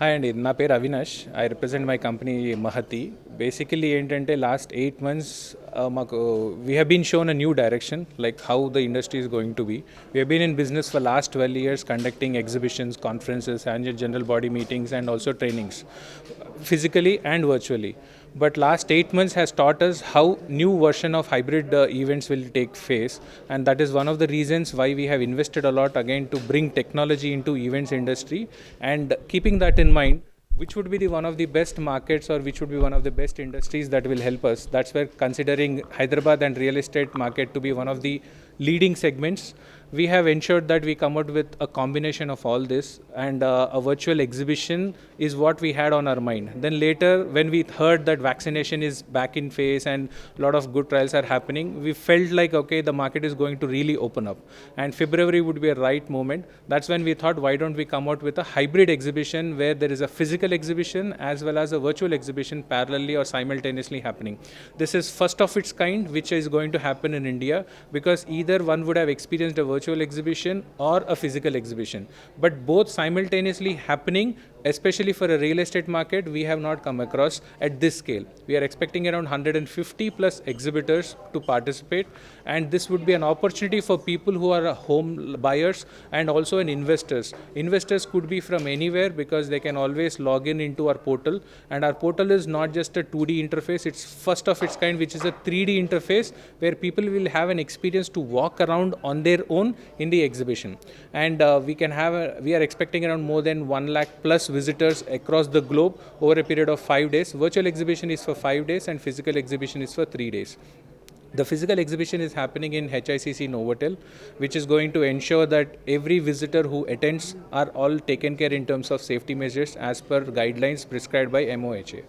Hi అండి, నా పేరు Avinash. I represent my company Mahathi. Basically ఏంటంటే లాస్ట్ 8 months మాకు we have been shown a new direction like how the industry is going to be. We have been in business for last 12 years conducting exhibitions, conferences, annual general body meetings and also trainings physically and virtually. But last 8 months has taught us how new version of hybrid events will take place, and that is one of the reasons why we have invested a lot again to bring technology into events industry. And keeping that in mind, which would be the one of the best markets or which would be one of the best industries that will help us, that's where considering Hyderabad and real estate market to be one of the leading segments, we have ensured that we come out with a combination of all this, and a virtual exhibition is what we had on our mind. Then later when we heard that vaccination is back in phase and a lot of good trials are happening, we felt like okay, the market is going to really open up and February would be a right moment. That's when we thought, why don't we come out with a hybrid exhibition where there is a physical exhibition as well as a virtual exhibition parallelly or simultaneously happening. This is first of its kind which is going to happen in India, because either one would have experienced a virtual exhibition or a physical exhibition, but both simultaneously happening, especially for a real estate market, we have not come across at this scale. We are expecting around 150 plus exhibitors to participate, and this would be an opportunity for people who are home buyers and also an investors. Investors could be from anywhere because they can always log in into our portal, and our portal is not just a 2D interface, it's first of its kind, which is a 3D interface where people will have an experience to walk around on their own in the exhibition. And we are expecting around more than 1 lakh plus visitors across the globe over a period of 5 days. Virtual exhibition is for 5 days and physical exhibition is for 3 days. The physical exhibition is happening in HICC Novotel, which is going to ensure that every visitor who attends are all taken care in terms of safety measures as per guidelines prescribed by MOHA.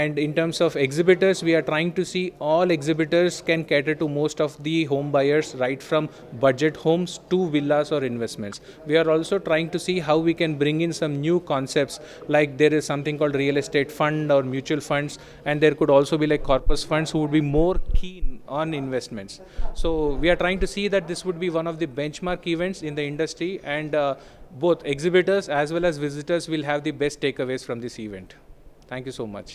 And in terms of exhibitors, we are trying to see all exhibitors can cater to most of the home buyers, right from budget homes to villas or investments. We are also trying to see how we can bring in some new concepts, like there is something called real estate fund or mutual funds, and there could also be like corpus funds who would be more keen on investments. So we are trying to see that this would be one of the benchmark events in the industry, and both exhibitors as well as visitors will have the best takeaways from this event. Thank you so much.